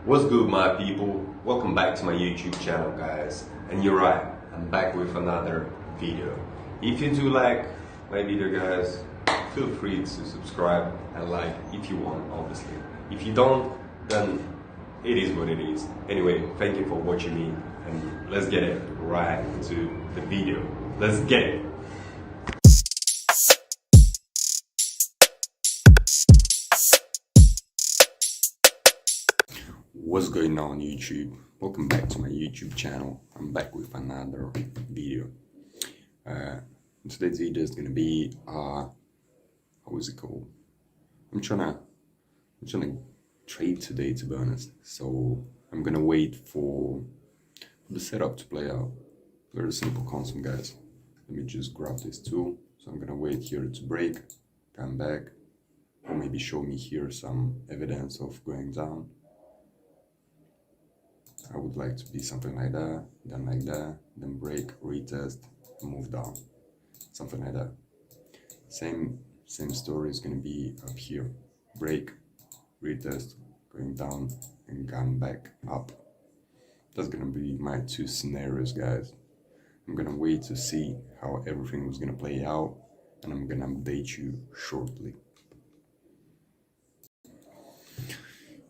What's good, my people? Welcome back to my YouTube channel, guys. And you're right, I'm back with another video. If you do like my video, guys, feel free to subscribe and like if you want, obviously. If you don't, then it is what it is. Anyway, thank you for watching me, and let's get it right into the video. Let's get it. What's going on, YouTube? Welcome back to my YouTube channel. I'm back with another video. Today's video is gonna be how is it called? I'm trying to trade today, to be honest. So I'm gonna wait for the setup to play out. Very simple concept, guys. Let me just grab this tool. So I'm gonna wait here to break, come back, or maybe show me here some evidence of going down. I would like to be something like that, then break, retest, move down, something like that. Same story is gonna be up here. Break, retest, going down, and come back up. That's gonna be my two scenarios, guys. I'm gonna wait to see how everything was gonna play out, and I'm gonna update you shortly.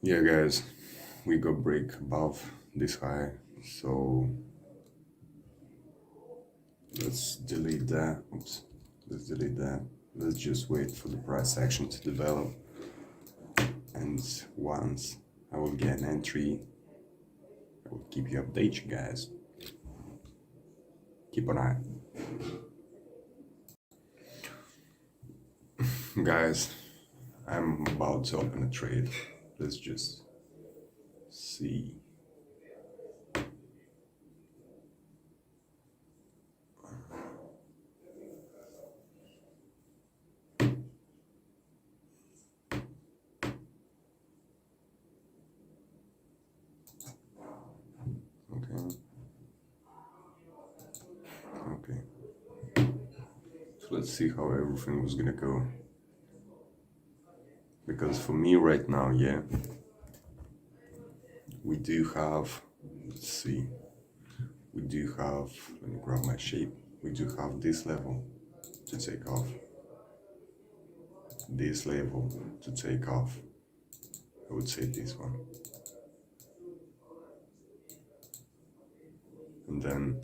Yeah, guys, we got break above this high, so let's delete that. Let's delete that. Let's just wait for the price action to develop, and once I will get an entry, I will keep you updated, guys. Keep an eye. Guys, I'm about to open a trade. Let's just see. Okay. So let's see how everything was gonna go. Because for me right now, yeah, we do have, let's see, we do have, let me grab my shape. We do have this level to take off. This level to take off. I would say this one. And then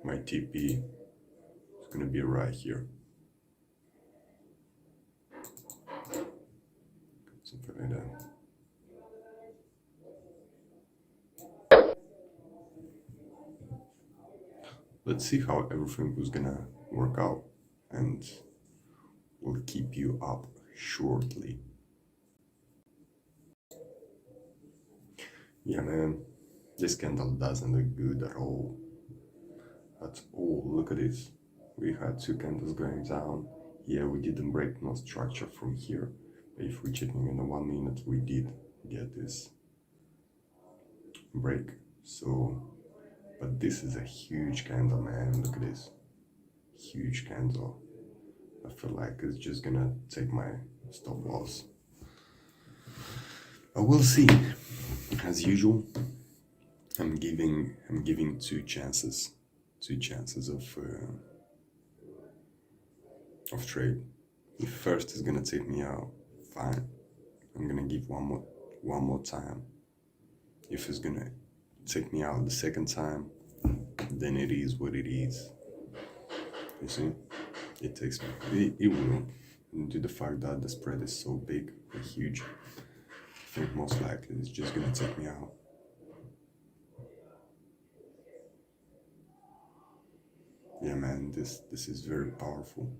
my TP is gonna be right here. Something like that. Let's see how everything was gonna work out, and we'll keep you up shortly. Yeah, man, this candle doesn't look good at all. At all. Look at this. We had two candles going down. Yeah, we didn't break no structure from here. But if we're checking in the 1 minute, we did get this break. So, but this is a huge candle, man. Look at this. Huge candle. I feel like it's just gonna take my stop loss. But we'll see. As usual, I'm giving two chances of trade. If first is gonna take me out, fine. I'm gonna give one more time. If it's gonna take me out the second time, then it is what it is. You see, it takes me. It will. Due to the fact that the spread is so big and huge, I think most likely it's just gonna take me out. Yeah, man, this is very powerful.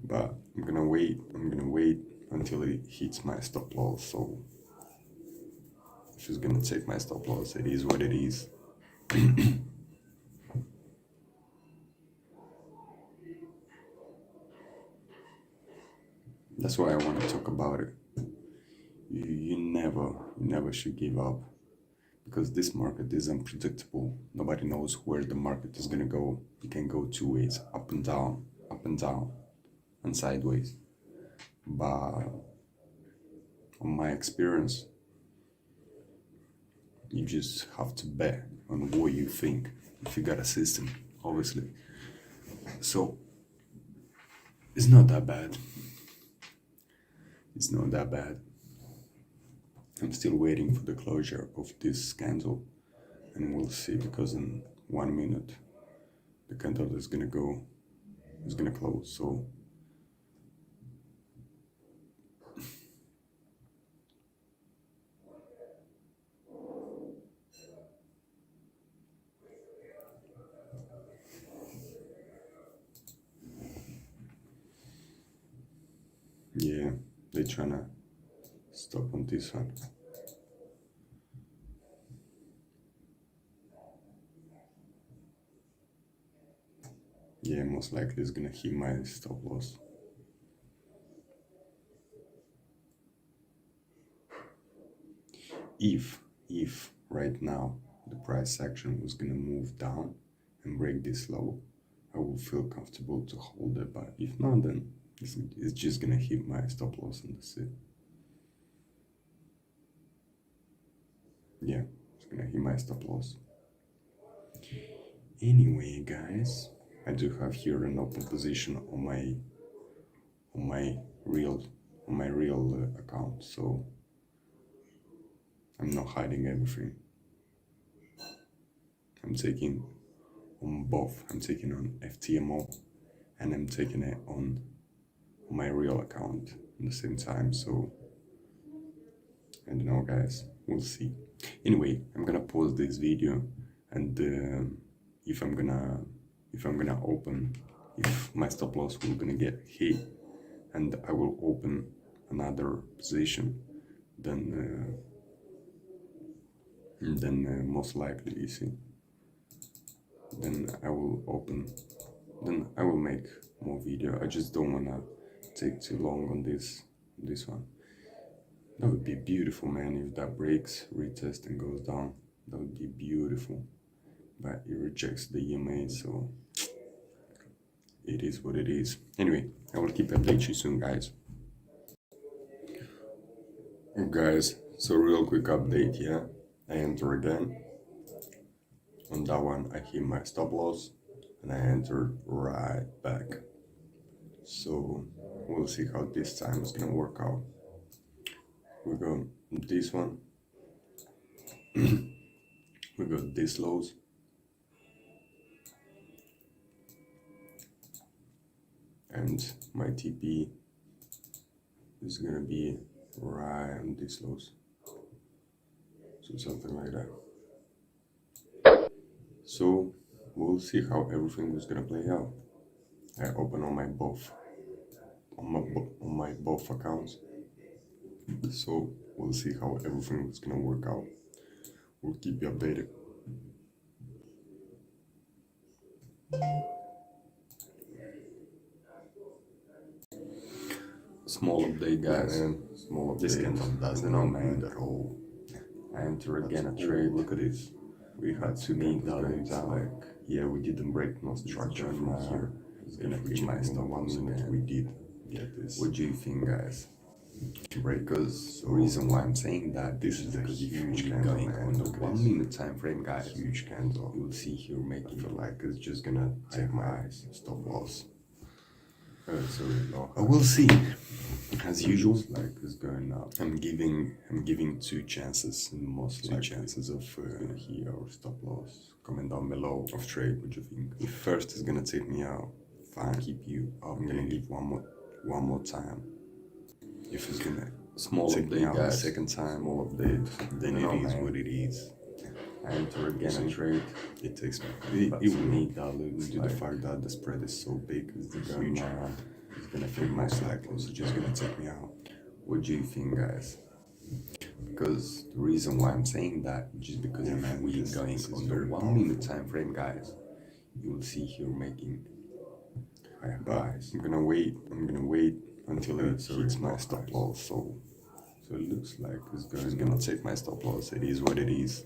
But I'm gonna wait until it hits my stop loss. So if it's gonna take my stop loss, it is what it is. That's why I want to talk about it. You never should give up, because this market is unpredictable. Nobody knows where the market is gonna go. It can go two ways, up and down, up and down. and sideways. But on my experience, you just have to bet on what you think if you got a system, obviously. So it's not that bad. It's not that bad. I'm still waiting for the closure of this candle, and we'll see, because in 1 minute the candle is gonna close. So yeah, they're trying to stop on this one. Yeah, most likely it's gonna hit my stop loss. If right now the price action was gonna move down and break this low, I would feel comfortable to hold it. But if not, then it's just gonna hit my stop loss and that's it. Yeah, it's gonna hit my stop loss. Anyway, guys, I do have here an open position on my real account, so I'm not hiding everything. I'm taking on both. I'm taking on FTMO and I'm taking it on my real account at the same time. So I don't know, guys, we'll see. Anyway, I'm gonna pause this video, and if I'm gonna open, if my stop loss will gonna get hit and I will open another position, then most likely, you see, then I will make more video. I just don't wanna take too long on this one. That would be beautiful, man, if that breaks, retest and goes down. That would be beautiful. But it rejects the EMA, so it is what it is. Anyway, I will keep updating you soon, guys. Guys, so real quick update, yeah. I enter again. On that one, I hit my stop loss and I entered right back. So we'll see how this time is gonna work out. We got this one. We got this lows. And my TP is gonna be right on these lows. So something like that. So we'll see how everything is gonna play out. I open on my both accounts. So we'll see how everything is gonna work out. We'll keep you updated. Small update, guys. Small update. This candle doesn't know, man, at all. I enter again a trade. Look at this. We had $2 million down. Like, yeah, we didn't break no structure from here. It's gonna hit my stop loss again. We did get this. What do you think, guys? Break? Because the reason why I'm saying that, this is a huge candle, man. On the 1 minute time frame, guys. Huge candle. You will see here making. I feel like it's just gonna take my eyes. Stop loss. Sorry, no. We'll see. As usual, like it's going up. I'm giving two chances, most likely. Chances of here or stop loss. Comment down below of trade. What do you think? If first is gonna take me out, fine. Keep you up. I'm gonna give one more time. If it's gonna take me out the second time, small update, then it is what it is. I enter again a trade. It takes me. It will need dilute due to the fact that the spread is so big. It's huge. It's gonna fit my cycle. It's just gonna take me out. What do you think, guys? Because the reason why I'm saying that is just because if we're going on the 1 minute time frame, guys, you will see here making higher highs. I'm gonna wait until it hits my stop loss. So it looks like it's gonna take my stop loss. It is what it is.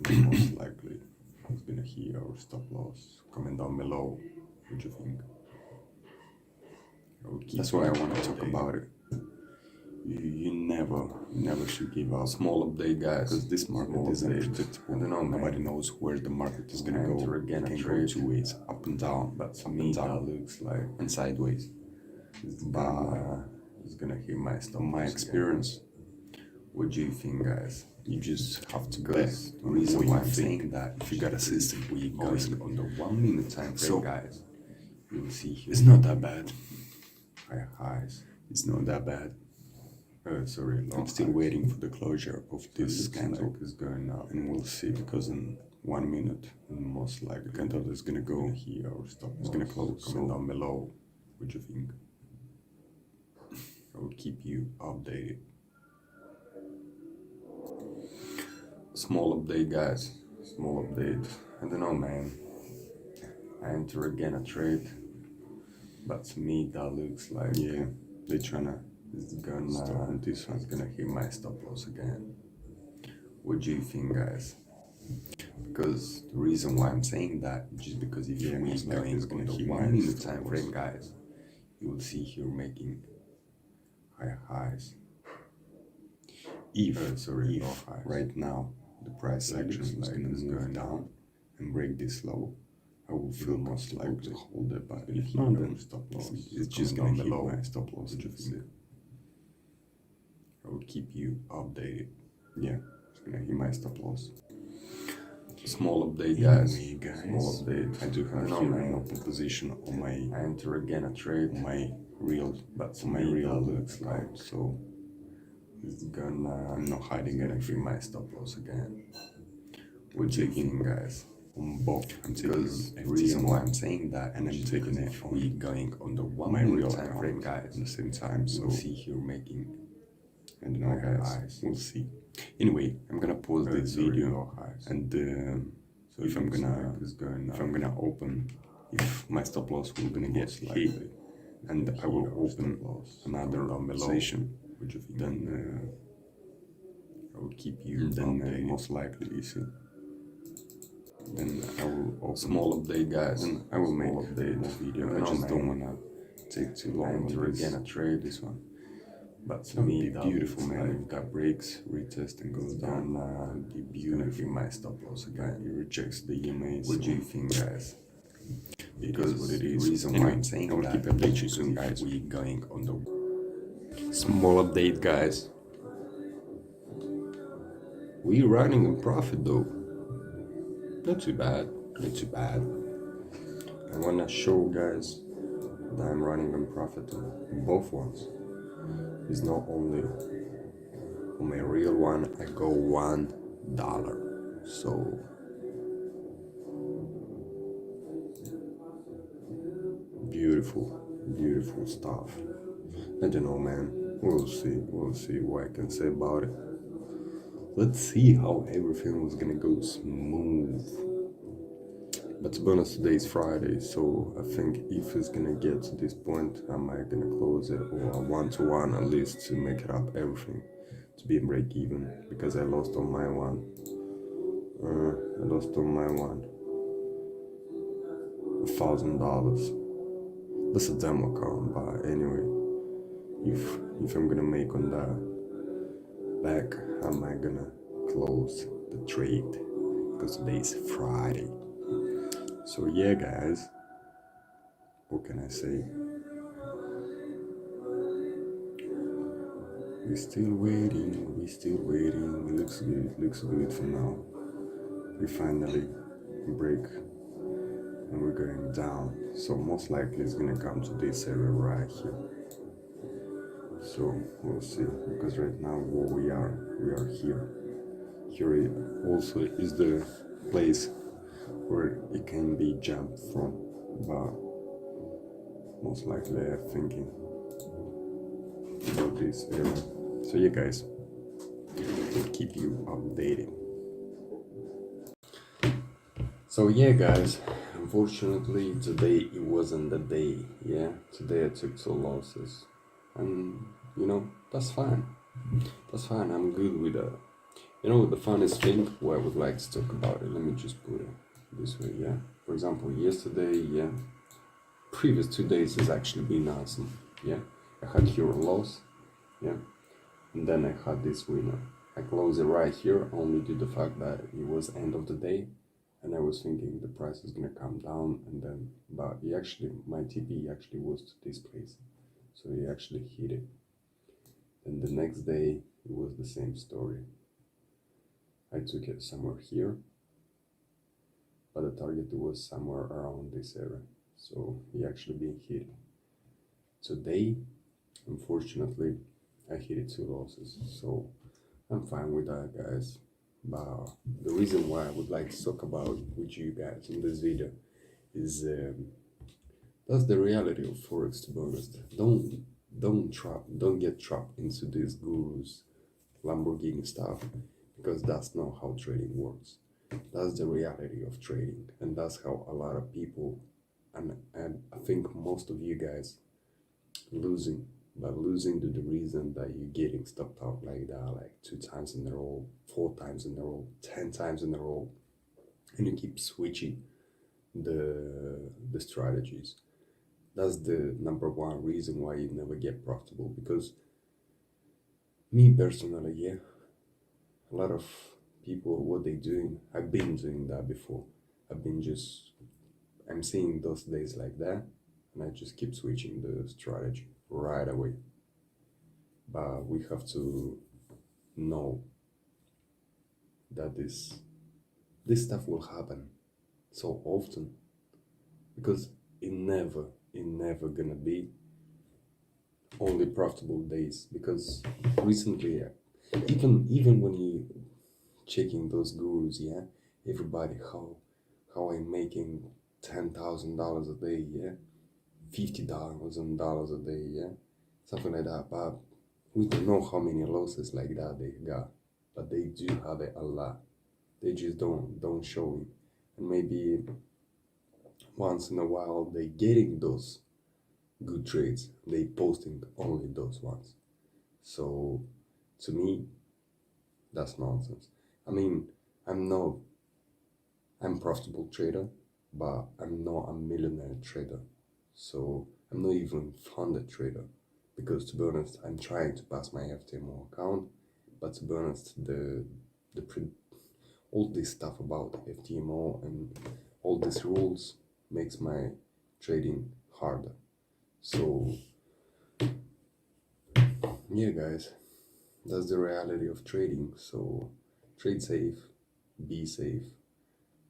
Most likely it's gonna hit our stop loss. Comment down below what you think. That's why I want to talk about it. You never should give up. Small update, guys, because this market is unpredictable. I don't know, nobody knows where the market is gonna go. Again, it can go two ways, up and down, but up and down looks like and sideways. But it's gonna hit my stomach. My experience. What do you think, guys? You just have to guess. The reason why I'm saying that, if you got a system where you're going on the 1 minute time frame, guys, you will see here. It's not that bad. High highs. It's not that bad. Sorry, I'm still waiting for the closure of this candle. Is going up, and we'll see, because in 1 minute, most likely the candle is gonna go here or stop. It's gonna close. Comment down below. What do you think? I will keep you updated. Small update, guys. Small update. I don't know, man. I enter again a trade, but to me that looks like they're tryna. It's gonna this one's gonna hit my stop loss again. What do you think, guys? Because the reason why I'm saying that is just because if we're going on the 1 minute time frame, guys, you will see here making higher highs. If right now the price action is gonna move down and break this low, I will feel most likely to hold it, but if not, then stop loss. It's just gonna hit my stop loss. I will keep you updated. Yeah, it's gonna hit my stop loss. Small update, guys. Small update. I do have here an open position on my. I enter again a trade. My real, but my real looks like so. It's gonna. I'm not hiding anything. My stop loss again. We're taking, guys, on both. I'm taking the reason why I'm saying that, and I'm taking it. We going on the 1 minute time frame, guys, at the same time. So we'll see here making. And now, guys, we'll see. Anyway, I'm gonna pause this video, and so if I'm gonna open, if my stop loss will gonna get hit, and I will open another position, then I will keep you. Then most likely, you see. Then I will open small update, guys. And I will make update video. I just don't wanna take too long. Enter again a trade this one. But to me, beautiful, man. If that breaks, retest and goes down, it'll be beautiful. My stop loss again. It rejects the EMA. What do you think, guys? Because what it is. Reason why I'm saying I will keep updating you soon, guys. We're going on the small update, guys. We're running in profit though. Not too bad. Not too bad. I wanna show guys that I'm running in profit on both ones. It's not only on my real one, I go $1. So beautiful stuff. I don't know, man. We'll see what I can say about it. Let's see how everything was gonna go smooth. But to be honest, today is Friday, so I think if it's gonna get to this point, I might gonna close it or a 1-to-1 at least to make it up everything to be break even, because I lost on my one. $1,000. That's a demo account, but anyway, if I'm gonna make on that back, how am I gonna close the trade? Because today is Friday. So yeah, guys, what can I say? We're still waiting. It looks good for now. We finally break and we're going down. So most likely it's gonna come to this area right here. So we'll see, because right now where we are here. Here also is the place where it can be jumped from, but most likely I'm thinking about this area. So yeah, guys, we'll keep you updated. So yeah, guys, unfortunately today it wasn't the day. Yeah, today I took 2 losses, and you know, that's fine. I'm good with that. You know, the funniest thing what I would like to talk about it, let me just put it this way. Yeah, for example, yesterday, previous 2 days has actually been awesome. yeah. I had here loss, yeah, and then I had this winner. I closed it right here only due to the fact that it was end of the day, and I was thinking the price is gonna come down, and then, but he actually, my TP actually was to this place, so he actually hit it. And the next day it was the same story. I took it somewhere here, but the target was somewhere around this area, so he actually been hit. Today, unfortunately, I hit it 2 losses, so I'm fine with that, guys. But the reason why I would like to talk about with you guys in this video is that's the reality of forex. To be honest, don't get trapped into these gurus, Lamborghini stuff, because that's not how trading works. That's the reality of trading, and that's how a lot of people, and I think most of you guys, losing. But losing to the reason that you're getting stopped out like that, like 2 times in a row, 4 times in a row, 10 times in a row, and you keep switching the strategies. That's the number one reason why you never get profitable. Because me personally, yeah, a lot of people, what they doing, I've been doing that before. I've been just, I'm seeing those days like that, and I just keep switching the strategy right away. But we have to know that this stuff will happen so often, because it never gonna be only profitable days. Because recently, even when you checking those gurus, yeah, everybody, how I'm making $10,000 a day, yeah, $50,000 a day, yeah, something like that. But we don't know how many losses like that they got, but they do have it a lot. They just don't show it, and maybe once in a while they getting those good trades. They posting only those ones. So to me, that's nonsense. I mean, I'm not I'm profitable trader, but I'm not a millionaire trader. So I'm not even funded trader, because to be honest, I'm trying to pass my FTMO account, but to be honest, the all this stuff about FTMO and all these rules makes my trading harder. So yeah, guys, that's the reality of trading. So trade safe, be safe,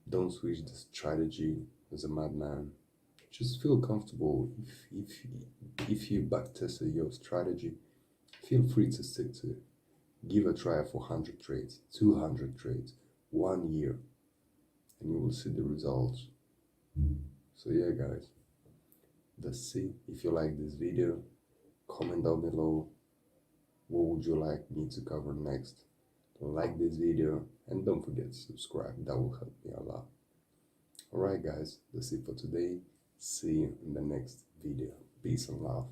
don't switch the strategy as a madman. Just feel comfortable. If you backtested your strategy, feel free to stick to it. Give a try for 100 trades, 200 trades, 1 year, and you will see the results. So yeah, guys, that's it. If you like this video, comment down below what would you like me to cover next. Like this video, and don't forget to subscribe. That will help me a lot. Alright guys, that's it for today. See you in the next video. Peace and love.